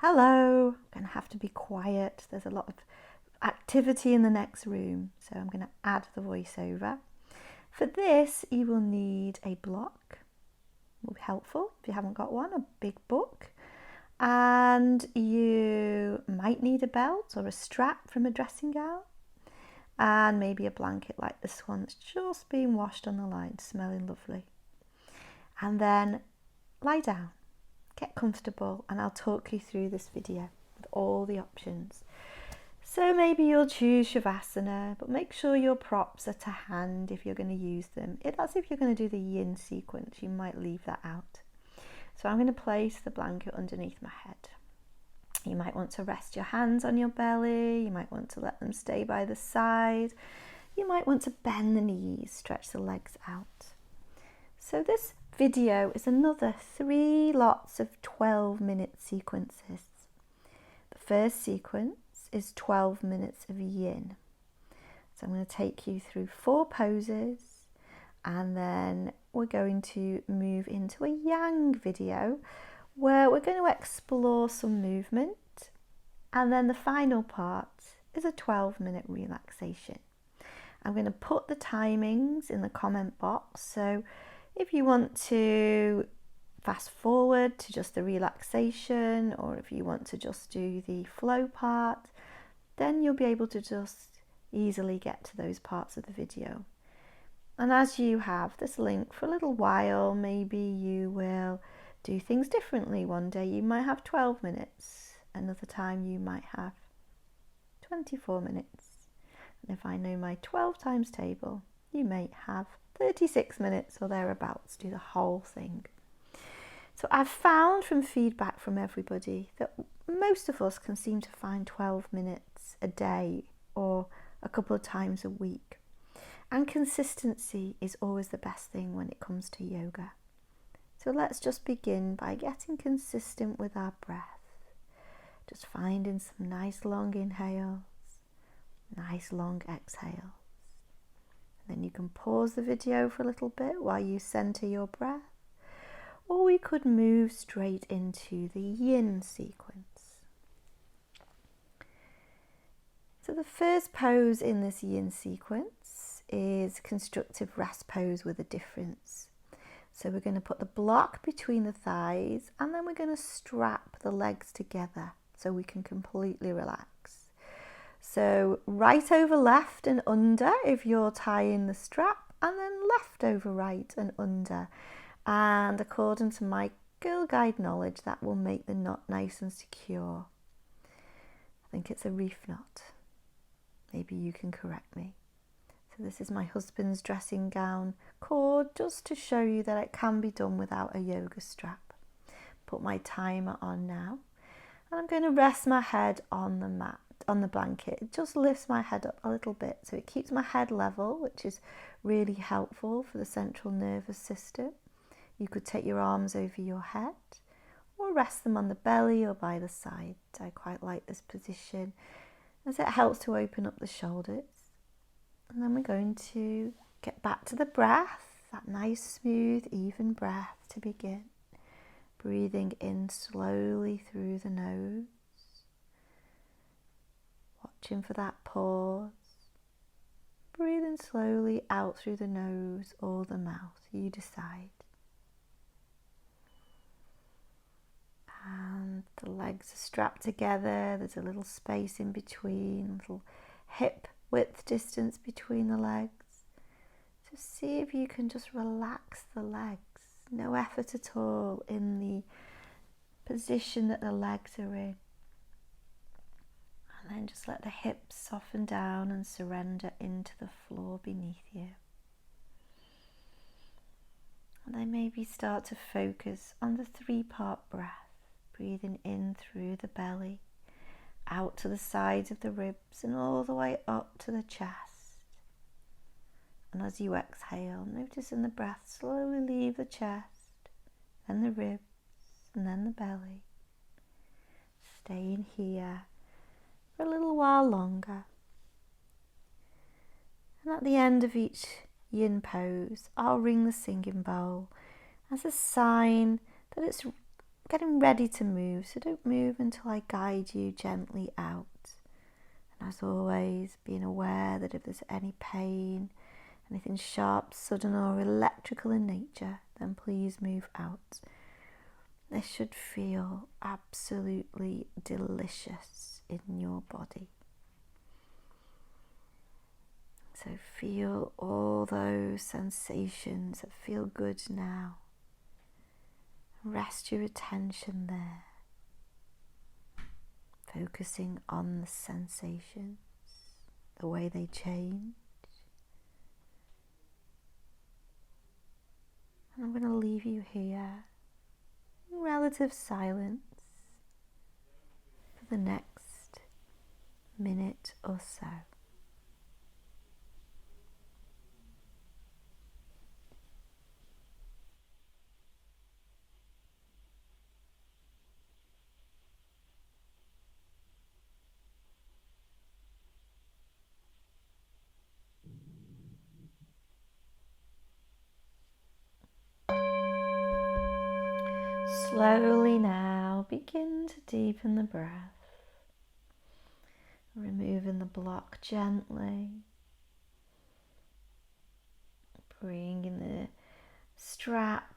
Hello, I'm going to have to be quiet. There's a lot of activity in the next room, so I'm going to add the voiceover. For this, you will need a block. It will be helpful if you haven't got one, a big book. And you might need a belt or a strap from a dressing gown. And maybe a blanket like this one that's just been washed on the line, smelling lovely. And then lie down. Get comfortable and I'll talk you through this video with all the options. So maybe you'll choose Shavasana, but make sure your props are to hand if you're going to use them. That's if you're going to do the yin sequence, you might leave that out. So I'm going to place the blanket underneath my head. You might want to rest your hands on your belly, you might want to let them stay by the side, you might want to bend the knees, stretch the legs out. So this video is another 3 lots of 12-minute sequences. The first sequence is 12 minutes of yin. So I'm going to take you through 4 poses and then we're going to move into a yang video where we're going to explore some movement, and then the final part is a 12-minute relaxation. I'm going to put the timings in the comment box, so if you want to fast forward to just the relaxation, or if you want to just do the flow part, then you'll be able to just easily get to those parts of the video. And as you have this link for a little while, maybe you will do things differently. One day you might have 12 minutes, another time you might have 24 minutes. And if I know my 12 times table, you may have 36 minutes or thereabouts, do the whole thing. So I've found from feedback from everybody that most of us can seem to find 12 minutes a day or a couple of times a week. And consistency is always the best thing when it comes to yoga. So let's just begin by getting consistent with our breath. Just finding some nice long inhales, nice long exhales. And then you can pause the video for a little bit while you center your breath. Or we could move straight into the yin sequence. So the first pose in this yin sequence is constructive rest pose with a difference. So we're going to put the block between the thighs and then we're going to strap the legs together so we can completely relax. So right over left and under if you're tying the strap, and then left over right and under. And according to my Girl Guide knowledge, that will make the knot nice and secure. I think it's a reef knot. Maybe you can correct me. So this is my husband's dressing gown cord, just to show you that it can be done without a yoga strap. Put my timer on now, and I'm going to rest my head on the mat, on the blanket. It just lifts my head up a little bit, so it keeps my head level, which is really helpful for the central nervous system. You could take your arms over your head or rest them on the belly or by the side. I quite like this position as it helps to open up the shoulders. And then we're going to get back to the breath, that nice, smooth, even breath to begin. Breathing in slowly through the nose. Watching for that pause. Breathing slowly out through the nose or the mouth, you decide. And the legs are strapped together, there's a little space in between, little hip width distance between the legs. Just see if you can just relax the legs. No effort at all in the position that the legs are in. And then just let the hips soften down and surrender into the floor beneath you. And then maybe start to focus on the 3-part breath. Breathing in through the belly, out to the sides of the ribs and all the way up to the chest. And as you exhale, noticing the breath slowly leave the chest, then the ribs, and then the belly. Staying here for a little while longer. And at the end of each yin pose, I'll ring the singing bowl as a sign that it's getting ready to move, so don't move until I guide you gently out. And as always, being aware that if there's any pain, anything sharp, sudden or electrical in nature, then please move out. This should feel absolutely delicious in your body. So feel all those sensations that feel good now. Rest your attention there, focusing on the sensations, the way they change. And I'm going to leave you here in relative silence for the next minute or so. Slowly now begin to deepen the breath, removing the block gently, bringing the strap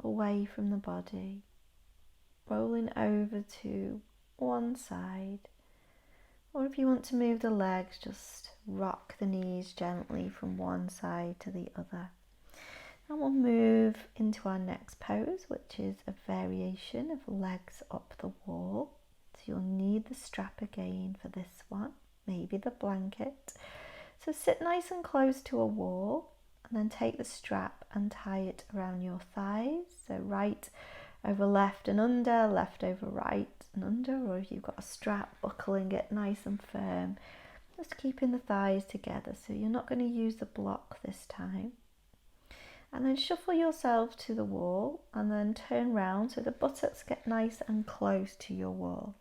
away from the body, rolling over to one side, or if you want to move the legs, just rock the knees gently from one side to the other. And we'll move into our next pose, which is a variation of legs up the wall. So you'll need the strap again for this one, maybe the blanket. So sit nice and close to a wall, and then take the strap and tie it around your thighs. So right over left and under, left over right and under, or if you've got a strap, buckling it nice and firm, just keeping the thighs together. So you're not going to use the block this time. And then shuffle yourself to the wall and then turn round so the buttocks get nice and close to your wall.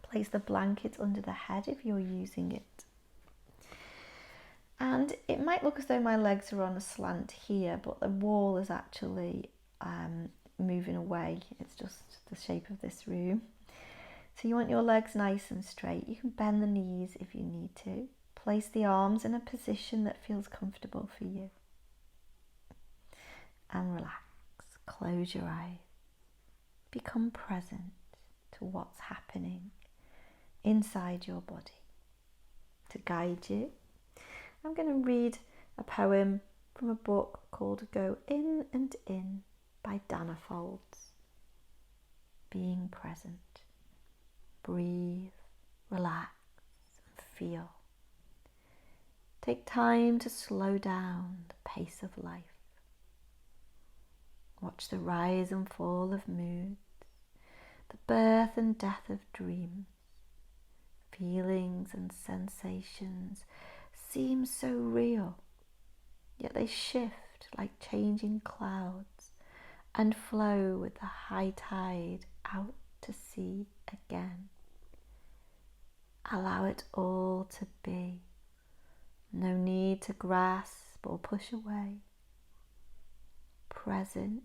Place the blanket under the head if you're using it. And it might look as though my legs are on a slant here, but the wall is actually moving away. It's just the shape of this room. So you want your legs nice and straight. You can bend the knees if you need to. Place the arms in a position that feels comfortable for you. And relax, close your eyes, become present to what's happening inside your body. To guide you, I'm going to read a poem from a book called Go In and In by Dana Folds. Being present, breathe, relax and feel. Take time to slow down the pace of life. Watch the rise and fall of moods, the birth and death of dreams. Feelings and sensations seem so real, yet they shift like changing clouds and flow with the high tide out to sea again. Allow it all to be. No need to grasp or push away. Present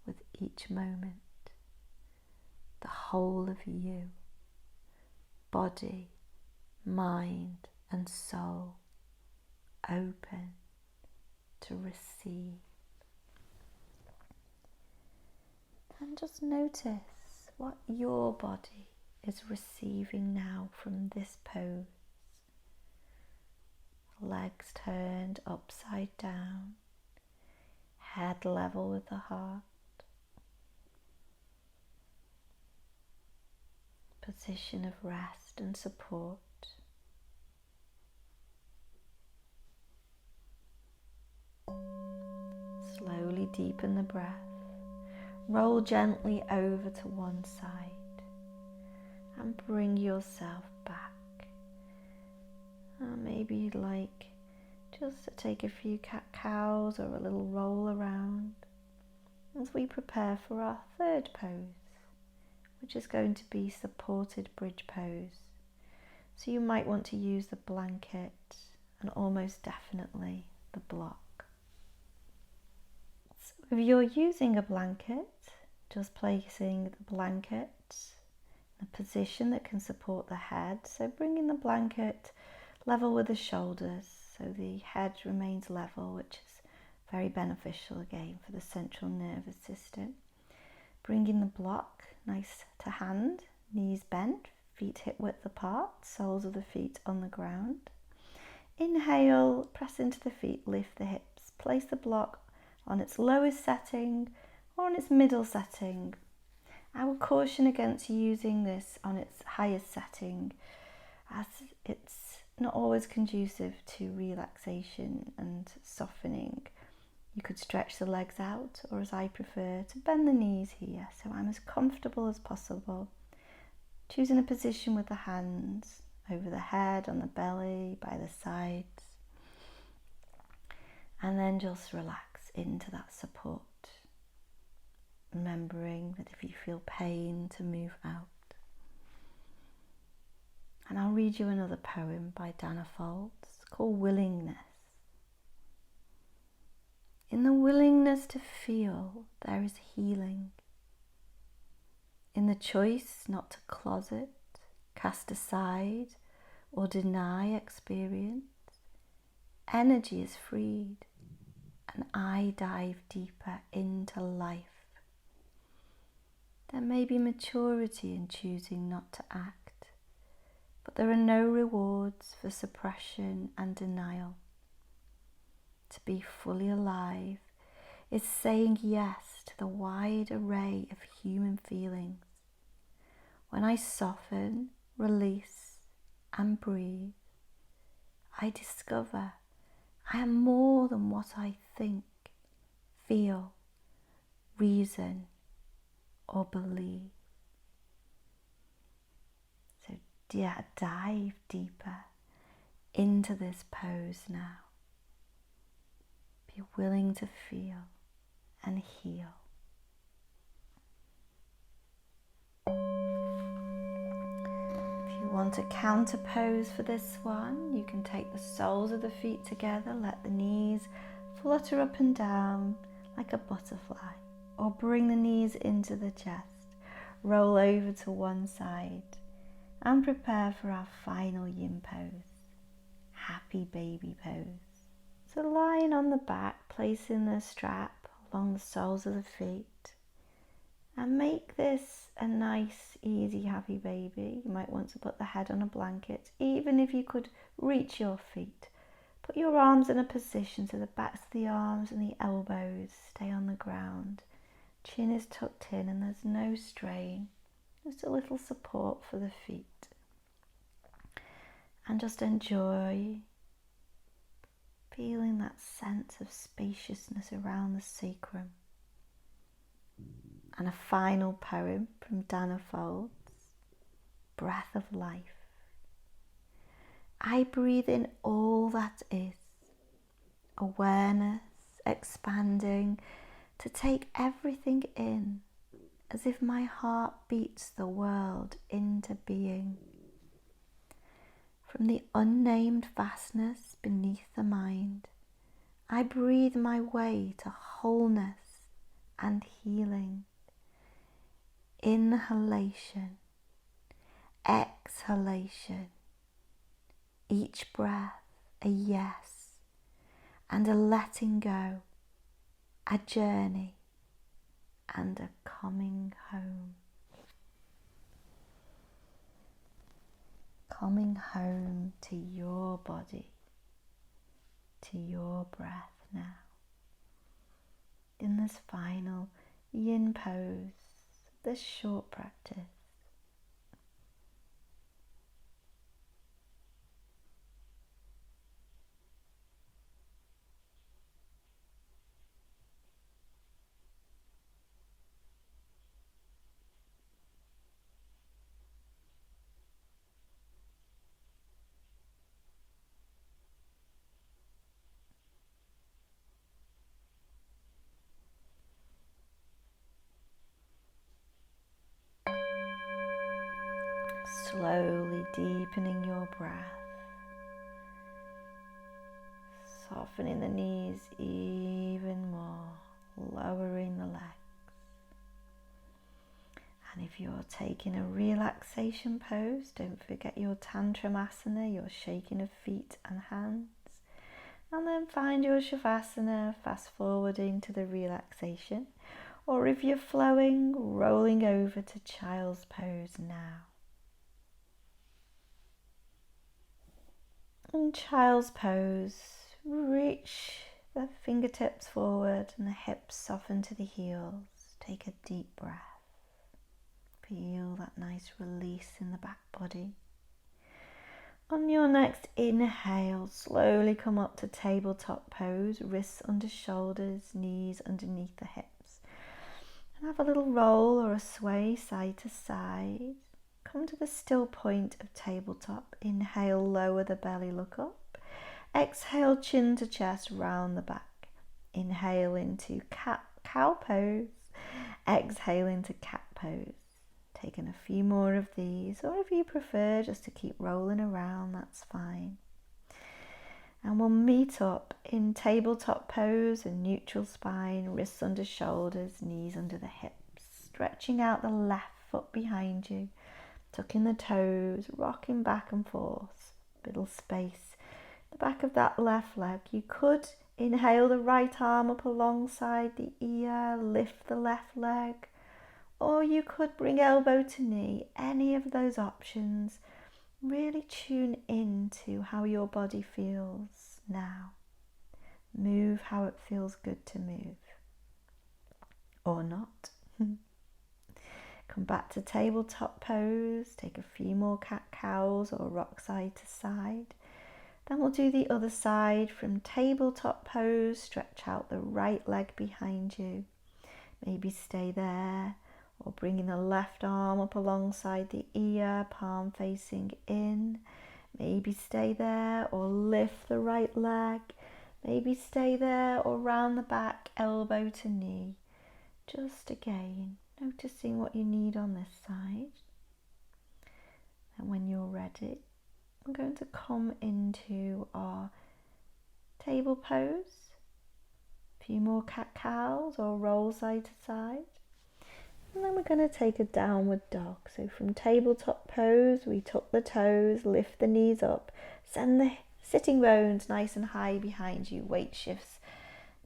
with each moment, the whole of you, body, mind and soul, open to receive. And just notice what your body is receiving now from this pose. Legs turned upside down, head level with the heart. Position of rest and support. Slowly deepen the breath. Roll gently over to one side and bring yourself back. Maybe you'd like just to take a few cat-cows or a little roll around as we prepare for our third pose, which is going to be supported bridge pose. So you might want to use the blanket and almost definitely the block. So if you're using a blanket, just placing the blanket in a position that can support the head. So bringing the blanket level with the shoulders so the head remains level, which is very beneficial again for the central nervous system. Bringing the block nice to hand, knees bent, feet hip width apart, soles of the feet on the ground. Inhale, press into the feet, lift the hips. Place the block on its lowest setting or on its middle setting. I will caution against using this on its highest setting, as it's not always conducive to relaxation and softening. You could stretch the legs out, or as I prefer, to bend the knees here, so I'm as comfortable as possible. Choosing a position with the hands over the head, on the belly, by the sides, and then just relax into that support, remembering that if you feel pain, to move out. And I'll read you another poem by Dana Folds called Willingness. In the willingness to feel, there is healing. In the choice not to closet, cast aside, or deny experience, energy is freed, and I dive deeper into life. There may be maturity in choosing not to act, but there are no rewards for suppression and denial. To be fully alive is saying yes to the wide array of human feelings. When I soften, release, and breathe, I discover I am more than what I think, feel, reason, or believe. So dive deeper into this pose now. Be willing to feel and heal. If you want a counter pose for this one, you can take the soles of the feet together, let the knees flutter up and down like a butterfly, or bring the knees into the chest, roll over to one side, and prepare for our final yin pose, happy baby pose. So lying on the back, placing the strap along the soles of the feet, and make this a nice, easy, happy baby. You might want to put the head on a blanket, even if you could reach your feet. Put your arms in a position so the backs of the arms and the elbows stay on the ground. Chin is tucked in and there's no strain, just a little support for the feet. And just enjoy feeling that sense of spaciousness around the sacrum. And a final poem from Dana Folds, Breath of Life. I breathe in all that is, awareness expanding to take everything in, as if my heart beats the world into being. From the unnamed vastness beneath the mind, I breathe my way to wholeness and healing. Inhalation, exhalation, each breath a yes and a letting go, a journey and a coming home. Coming home to your body, to your breath now. In this final yin pose, this short practice. Slowly deepening your breath, softening the knees even more, lowering the legs. And if you're taking a relaxation pose, don't forget your Tantramasana, your shaking of feet and hands. And then find your Shavasana, fast forwarding to the relaxation. Or if you're flowing, rolling over to Child's Pose now. In Child's Pose, reach the fingertips forward and the hips soften to the heels. Take a deep breath. Feel that nice release in the back body. On your next inhale, slowly come up to tabletop pose, wrists under shoulders, knees underneath the hips. And have a little roll or a sway side to side. Come to the still point of tabletop. Inhale, lower the belly, look up. Exhale, chin to chest, round the back. Inhale into cow pose. Exhale into cat pose. Taking a few more of these, or if you prefer just to keep rolling around, that's fine. And we'll meet up in tabletop pose and neutral spine, wrists under shoulders, knees under the hips. Stretching out the left foot behind you, tucking the toes, rocking back and forth. Little space. The back of that left leg. You could inhale the right arm up alongside the ear, lift the left leg. Or you could bring elbow to knee, any of those options. Really tune into how your body feels now. Move how it feels good to move. Or not. Come back to tabletop pose. Take a few more cat-cows or rock side to side. Then we'll do the other side from tabletop pose. Stretch out the right leg behind you. Maybe stay there. Or bringing the left arm up alongside the ear, palm facing in. Maybe stay there or lift the right leg. Maybe stay there or round the back, elbow to knee. Just again, noticing what you need on this side. And when you're ready, I'm going to come into our table pose. A few more cat-cows or roll side to side. And then we're going to take a downward dog. So from tabletop pose, we tuck the toes, lift the knees up, send the sitting bones nice and high behind you. Weight shifts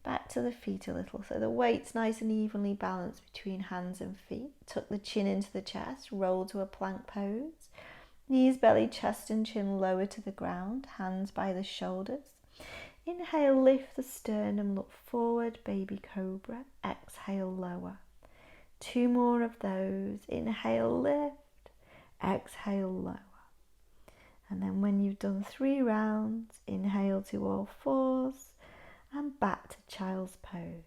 back to the feet a little. So the weight's nice and evenly balanced between hands and feet. Tuck the chin into the chest, roll to a plank pose. Knees, belly, chest and chin lower to the ground, hands by the shoulders. Inhale, lift the sternum, look forward, baby cobra. Exhale, lower. 2 more of those. Inhale, lift. Exhale, lower. And then when you've done 3 rounds, inhale to all fours and back to child's pose.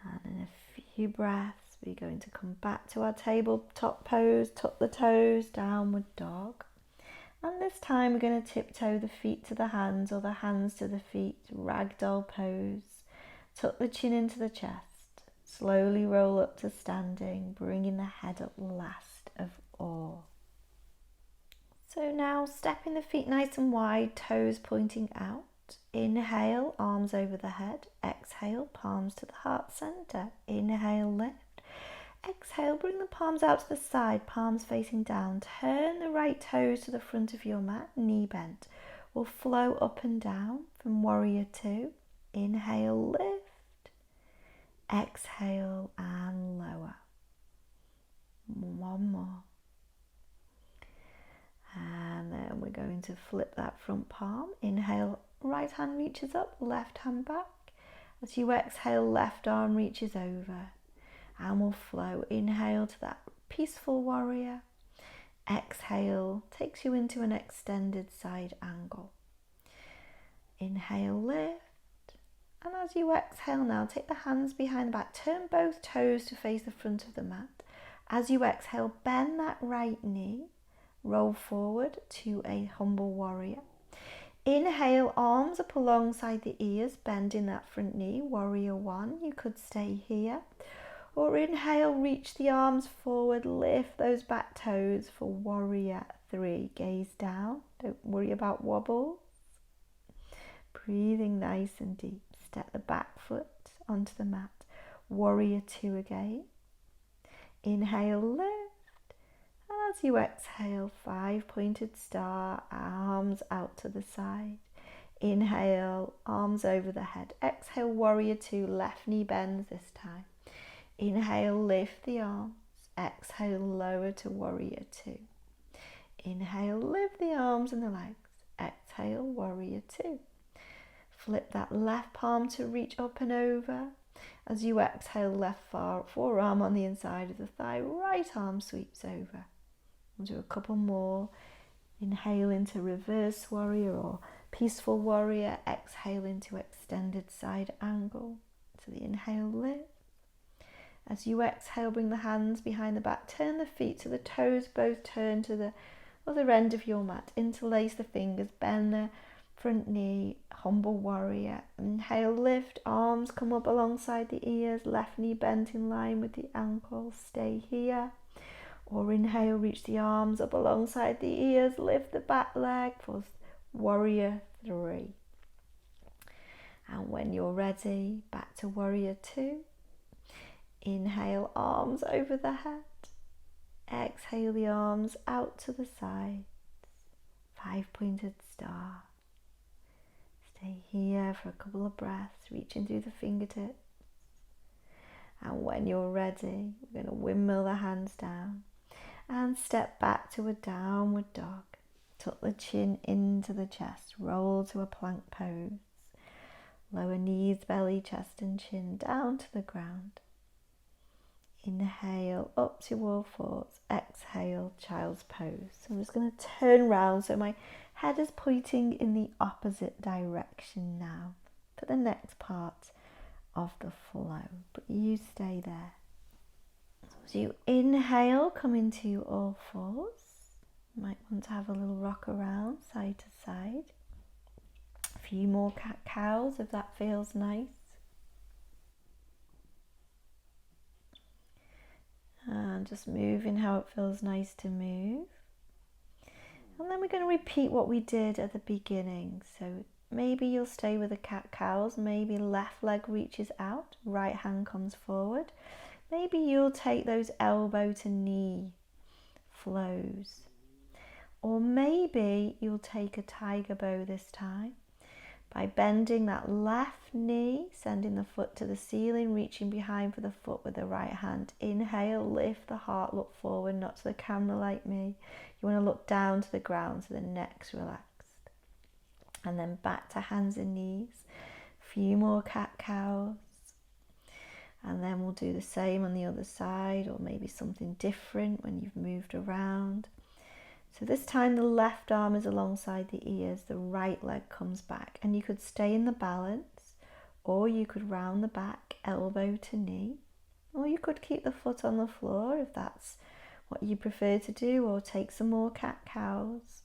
And in a few breaths, we're going to come back to our tabletop pose, tuck the toes, downward dog. And this time we're going to tiptoe the feet to the hands or the hands to the feet, ragdoll pose. Tuck the chin into the chest. Slowly roll up to standing, bringing the head up last of all. So now stepping the feet nice and wide, toes pointing out. Inhale, arms over the head. Exhale, palms to the heart center. Inhale, lift. Exhale, bring the palms out to the side, palms facing down. Turn the right toes to the front of your mat, knee bent. We'll flow up and down from warrior 2. Inhale, lift. Exhale and lower. 1 more. And then we're going to flip that front palm. Inhale, right hand reaches up, left hand back. As you exhale, left arm reaches over. And we'll flow. Inhale to that peaceful warrior. Exhale takes you into an extended side angle. Inhale, lift. And as you exhale now, take the hands behind the back. Turn both toes to face the front of the mat. As you exhale, bend that right knee. Roll forward to a humble warrior. Inhale, arms up alongside the ears, bending that front knee. Warrior 1, you could stay here. Or inhale, reach the arms forward, lift those back toes for warrior 3. Gaze down, don't worry about wobbles. Breathing nice and deep. Step the back foot onto the mat. Warrior 2 again. Inhale, lift. And as you exhale, 5-pointed star, arms out to the side. Inhale, arms over the head. Exhale, warrior two, left knee bends this time. Inhale, lift the arms. Exhale, lower to warrior two. Inhale, lift the arms and the legs. Exhale, warrior two. Flip that left palm to reach up and over. As you exhale, left forearm on the inside of the thigh, right arm sweeps over. We'll do a couple more. Inhale into reverse warrior or peaceful warrior. Exhale into extended side angle. So the inhale, lift. As you exhale, bring the hands behind the back. Turn the feet so the toes both turn to the other end of your mat. Interlace the fingers, bend the front knee, humble warrior. Inhale, lift, arms come up alongside the ears, left knee bent in line with the ankle. Stay here. Or inhale, reach the arms up alongside the ears, lift the back leg for warrior three. And when you're ready, back to warrior two. Inhale, arms over the head. Exhale the arms out to the sides. 5-pointed star. Stay here for a couple of breaths, reaching through the fingertips. And when you're ready, we're going to windmill the hands down and step back to a downward dog. Tuck the chin into the chest, roll to a plank pose. Lower knees, belly, chest and chin down to the ground. Inhale, up to all fours. Exhale, child's pose. So I'm just going to turn round so my head is pointing in the opposite direction now for the next part of the flow. But you stay there. So you inhale, come into all fours. You might want to have a little rock around side to side. A few more cat-cows if that feels nice. And just moving how it feels nice to move. And then we're going to repeat what we did at the beginning. So maybe you'll stay with the cat-cows. Maybe left leg reaches out, right hand comes forward. Maybe you'll take those elbow to knee flows. Or maybe you'll take a tiger bow this time by bending that left knee, sending the foot to the ceiling, reaching behind for the foot with the right hand. Inhale, lift the heart, look forward, not to the camera like me. You want to look down to the ground so the neck's relaxed. And then back to hands and knees. A few more cat-cows. And then we'll do the same on the other side, or maybe something different when you've moved around. So this time the left arm is alongside the ears, the right leg comes back, and you could stay in the balance, or you could round the back, elbow to knee, or you could keep the foot on the floor if that's what you prefer to do, or take some more cat-cows.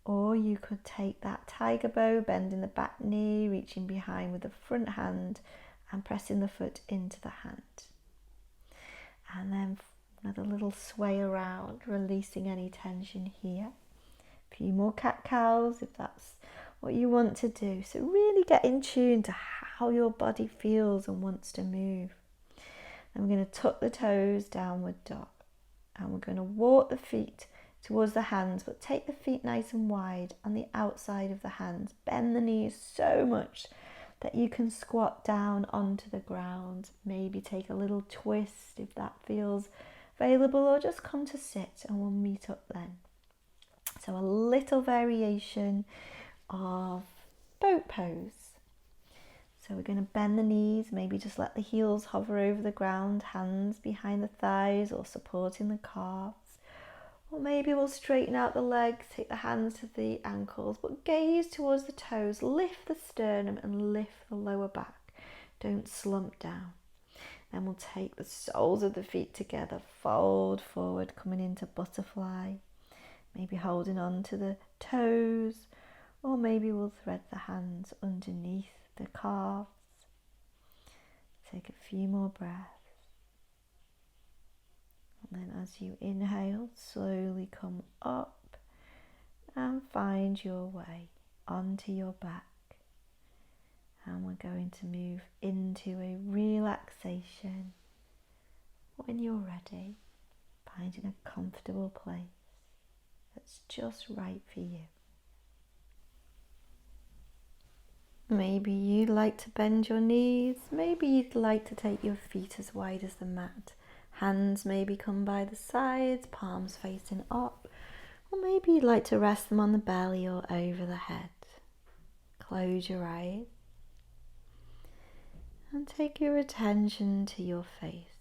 Or you could take that tiger bow, bending the back knee, reaching behind with the front hand and pressing the foot into the hand. And then another little sway around, releasing any tension here. A few more cat-cows if that's what you want to do. So really get in tune to how your body feels and wants to move. And we're going to tuck the toes, downward dog. And we're going to walk the feet towards the hands, but take the feet nice and wide on the outside of the hands. Bend the knees so much that you can squat down onto the ground. Maybe take a little twist if that feels available, or just come to sit and we'll meet up then. So a little variation of boat pose. So we're going to bend the knees, maybe just let the heels hover over the ground, hands behind the thighs or supporting the calves. Or maybe we'll straighten out the legs, take the hands to the ankles, but gaze towards the toes, lift the sternum and lift the lower back. Don't slump down. Then we'll take the soles of the feet together, fold forward, coming into butterfly. Maybe holding on to the toes, or maybe we'll thread the hands underneath the calves. Take a few more breaths. And then as you inhale, slowly come up and find your way onto your back. And we're going to move into a relaxation When you're ready, finding a comfortable place that's just right for you. Maybe you'd like to bend your knees, maybe you'd like to take your feet as wide as the mat. Hands maybe come by the sides, palms facing up, or maybe you'd like to rest them on the belly or over the head. Close your eyes and take your attention to your face.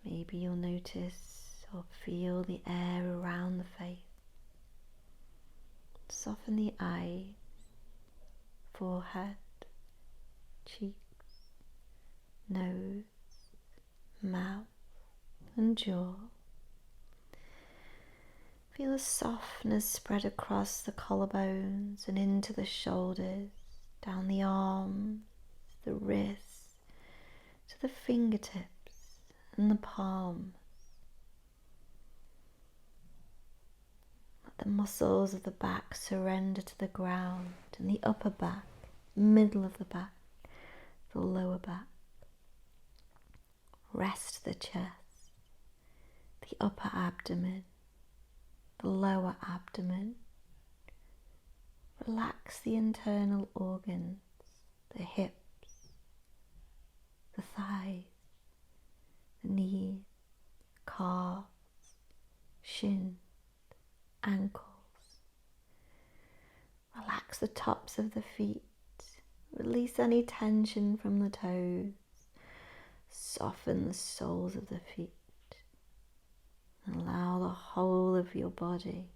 Maybe you'll notice or feel the air around the face. Soften the eyes, forehead, cheeks, nose, mouth and jaw. Feel a softness spread across the collarbones and into the shoulders, down the arms, the wrists, to the fingertips and the palms. Let the muscles of the back surrender to the ground, and the upper back, middle of the back, the lower back. Rest the chest, the upper abdomen, the lower abdomen. Relax the internal organs, the hips, the thighs, the knees, calves, shins, ankles. Relax the tops of the feet. Release any tension from the toes. Soften the soles of the feet. Allow the whole of your body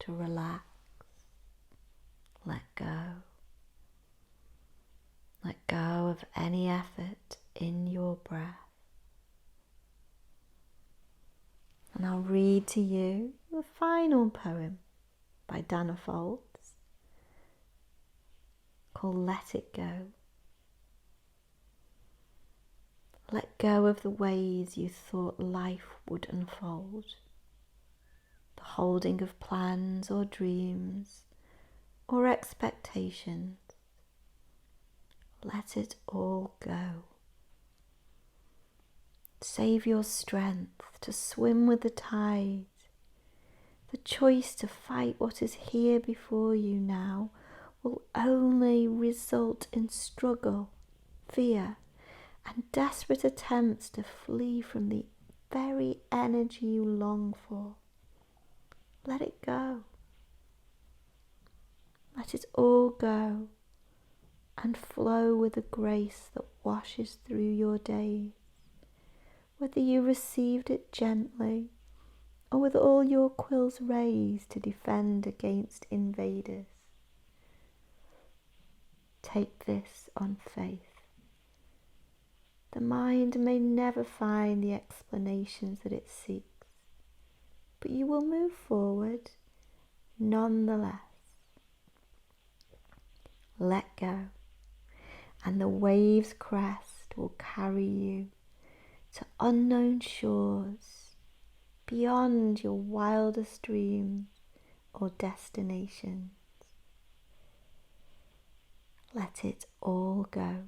to relax. Let go. Let go of any effort in your breath. And I'll read to you the final poem by Dana Folds called Let It Go. Let go of the ways you thought life would unfold, the holding of plans or dreams or expectations. Let it all go. Save your strength to swim with the tide. The choice to fight what is here before you now will only result in struggle, fear, and desperate attempts to flee from the very energy you long for. Let it go. Let it all go and flow with the grace that washes through your days, whether you received it gently or with all your quills raised to defend against invaders. Take this on faith. The mind may never find the explanations that it seeks, but you will move forward nonetheless. Let go, and the wave's crest will carry you to unknown shores, beyond your wildest dreams or destinations. Let it all go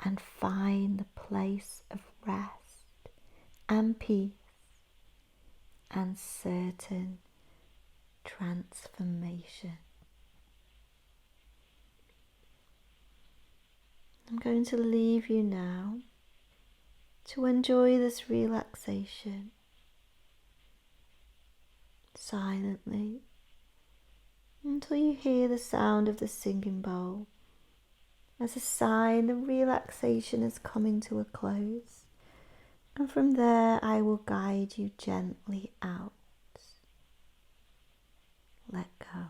and find the place of rest and peace and certain transformation. I'm going to leave you now to enjoy this relaxation silently until you hear the sound of the singing bowl. As a sign, the relaxation is coming to a close, and from there I will guide you gently out. Let go.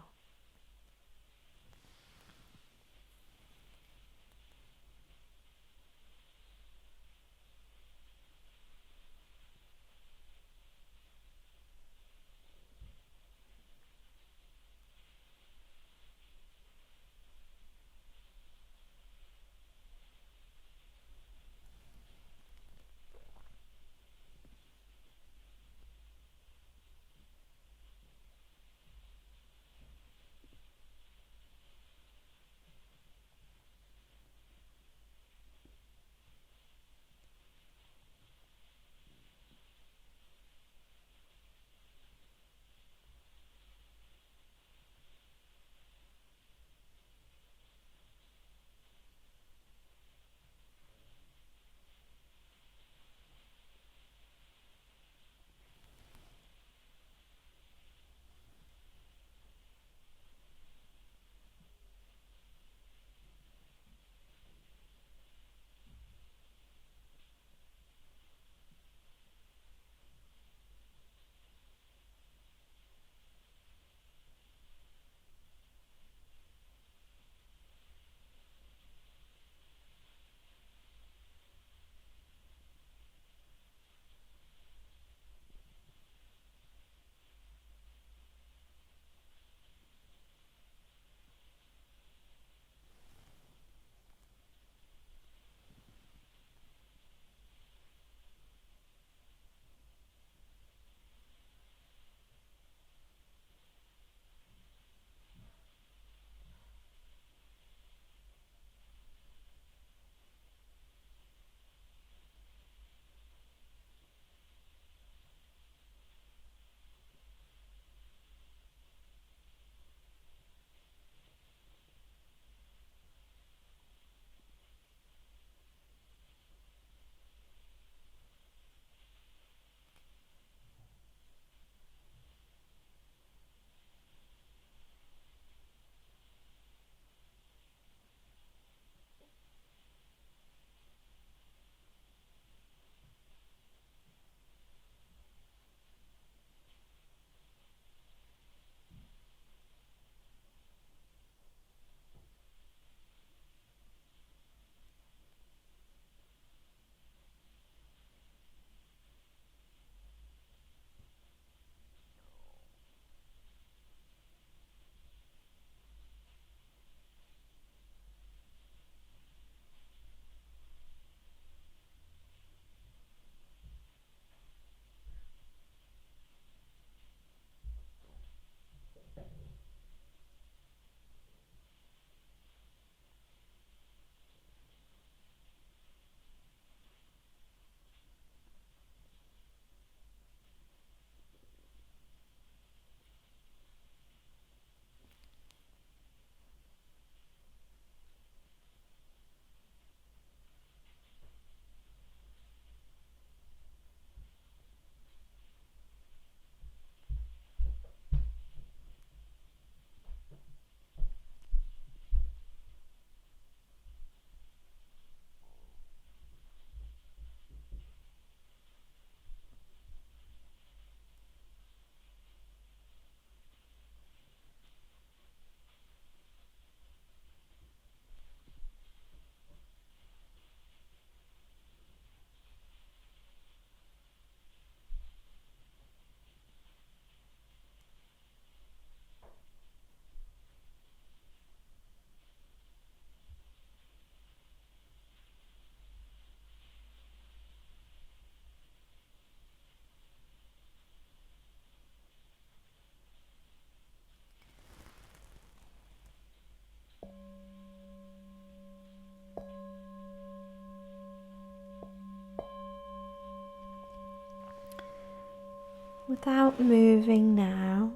Without moving now,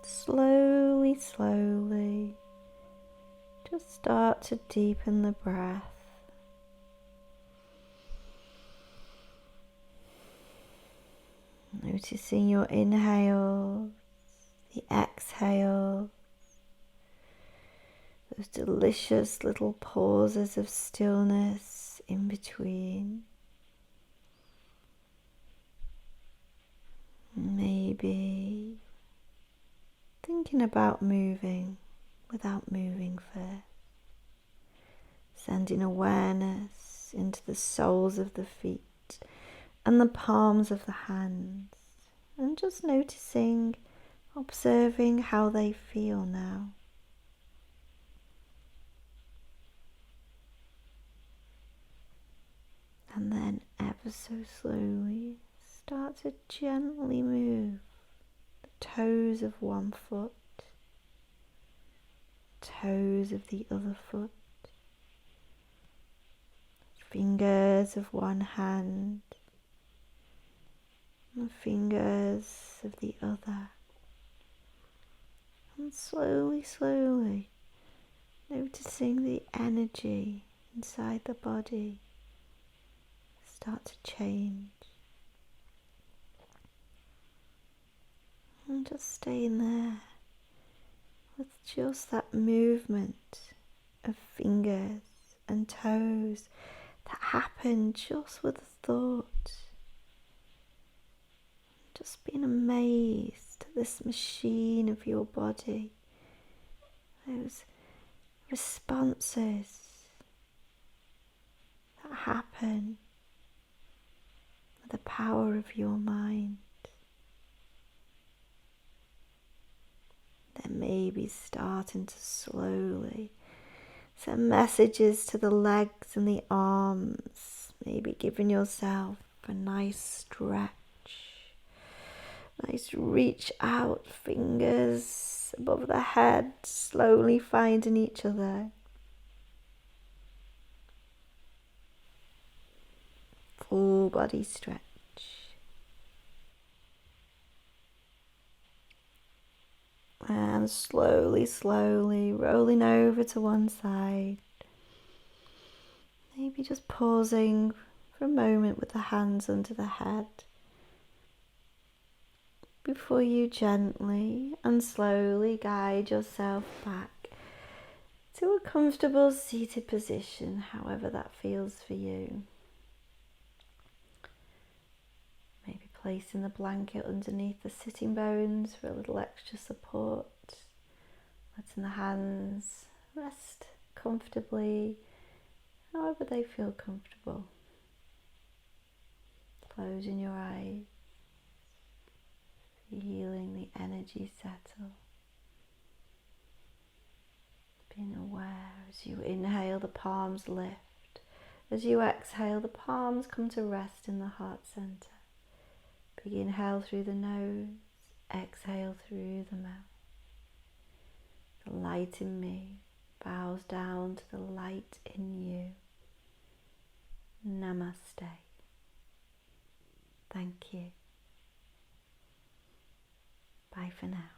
slowly, just start to deepen the breath. Noticing your inhale, the exhale, those delicious little pauses of stillness in between. Maybe thinking about moving without moving first. Sending awareness into the soles of the feet and the palms of the hands, and just noticing, observing how they feel now. And then ever so slowly start to gently move the toes of one foot, toes of the other foot, fingers of one hand, and fingers of the other. And slowly noticing the energy inside the body start to change. And just staying there with just that movement of fingers and toes that happen just with a thought. Just being amazed at this machine of your body, those responses that happen with the power of your mind. Then maybe starting to slowly send messages to the legs and the arms, maybe giving yourself a nice stretch. Nice reach out, fingers above the head, slowly finding each other. Full body stretch. And slowly rolling over to one side. Maybe just pausing for a moment with the hands under the head, before you gently and slowly guide yourself back to a comfortable seated position, however that feels for you. Maybe placing the blanket underneath the sitting bones for a little extra support. Letting the hands rest comfortably, however they feel comfortable. Closing your eyes. Feeling the energy settle. Being aware as you inhale, the palms lift. As you exhale, the palms come to rest in the heart center. Big inhale through the nose, exhale through the mouth. The light in me bows down to the light in you. Namaste. Thank you. Bye for now.